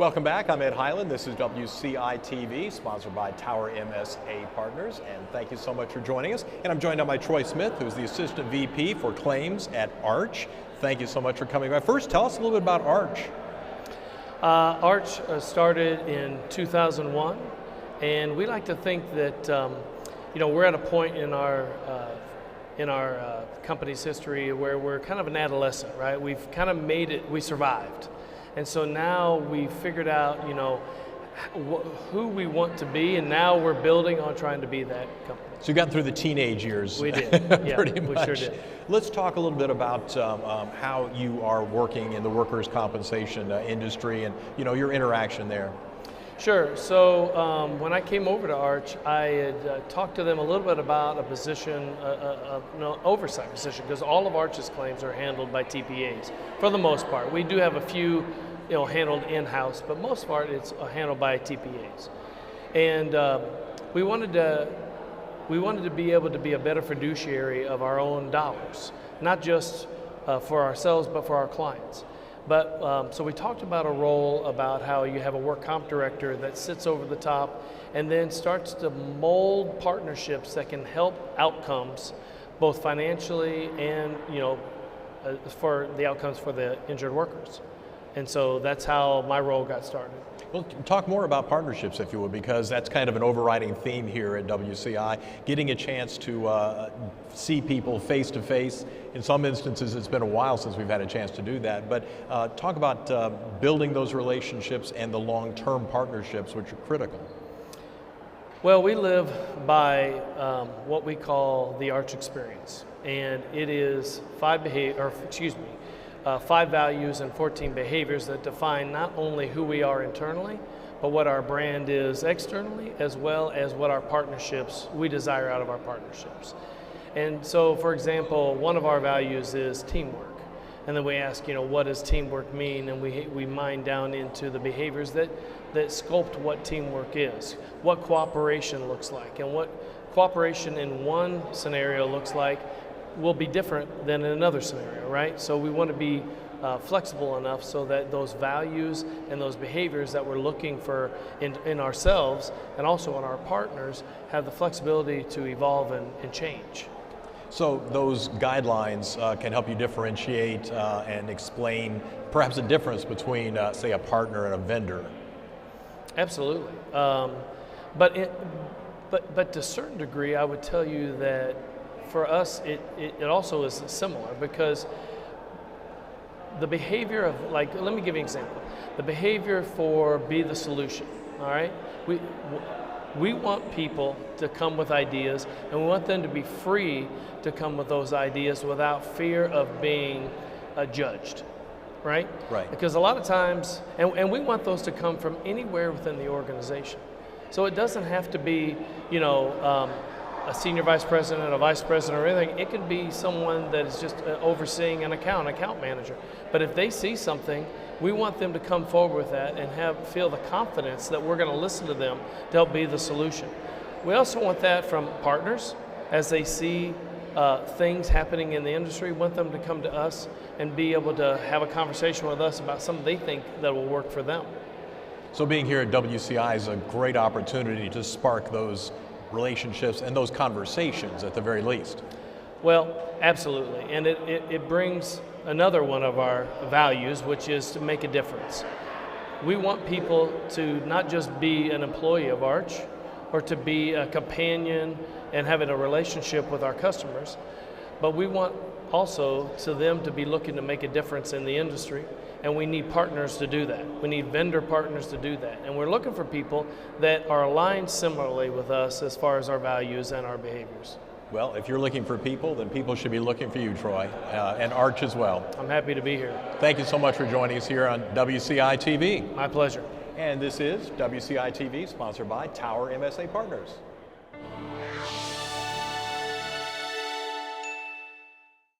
Welcome back. I'm Ed Highland. This is WCI-TV, sponsored by Tower MSA Partners, and thank you so much for joining us. And I'm joined now by Troy Smith, who's the Assistant VP for Claims at Arch. Thank you so much for coming by. First, tell us a little bit about Arch. Arch started in 2001, and we like to think that we're at a point in our company's history where we're kind of an adolescent, right? We've kind of made it. We survived. And so now we figured out, who we want to be, and now we're building on trying to be that company. So you got through the teenage years. We did, yeah, pretty much. We sure did. Let's talk a little bit about how you are working in the workers' compensation industry and your interaction there. Sure. So when I came over to Arch, I had talked to them a little bit about a position, an oversight position, because all of Arch's claims are handled by TPAs for the most part. We do have a few, handled in-house, but most part it's handled by TPAs. And we wanted to be able to be a better fiduciary of our own dollars, not just for ourselves, but for our clients. But so we talked about a role about how you have a work comp director that sits over the top and then starts to mold partnerships that can help outcomes, both financially and for the outcomes for the injured workers. And so that's how my role got started. Well, talk more about partnerships, if you would, because that's kind of an overriding theme here at WCI, getting a chance to see people face to face. In some instances, it's been a while since we've had a chance to do that, but talk about building those relationships and the long-term partnerships, which are critical. Well, we live by what we call the Arch experience, and it is 5 values and 14 behaviors that define not only who we are internally, but what our brand is externally, as well as what our partnerships, we desire out of our partnerships. And so, for example, one of our values is teamwork. And then we ask, what does teamwork mean? And we mine down into the behaviors that sculpt what teamwork is, what cooperation looks like, and what cooperation in one scenario looks like will be different than in another scenario, right? So we want to be flexible enough so that those values and those behaviors that we're looking for in ourselves and also in our partners have the flexibility to evolve and change. So those guidelines can help you differentiate and explain perhaps a difference between, say, a partner and a vendor. Absolutely. But to a certain degree, I would tell you that for us, it also is similar, because the behavior of, let me give you an example. The behavior for be the solution, all right? We want people to come with ideas, and we want them to be free to come with those ideas without fear of being judged, right? Right. Because a lot of times, and we want those to come from anywhere within the organization. So it doesn't have to be, a senior vice president, a vice president, or anything. It could be someone that is just overseeing an account manager. But if they see something, we want them to come forward with that and feel the confidence that we're going to listen to them to help be the solution. We also want that from partners as they see things happening in the industry. We want them to come to us and be able to have a conversation with us about something they think that will work for them. So being here at WCI is a great opportunity to spark those relationships and those conversations at the very least. Well, absolutely, and it brings another one of our values, which is to make a difference. We want people to not just be an employee of Arch or to be a companion and having a relationship with our customers, but we want also to them to be looking to make a difference in the industry, and we need partners to do that. We need vendor partners to do that, and we're looking for people that are aligned similarly with us as far as our values and our behaviors. Well, if you're looking for people, then people should be looking for you, Troy, and Arch as well. I'm happy to be here. Thank you so much for joining us here on WCI-TV. My pleasure. And this is WCI-TV, sponsored by Tower MSA Partners.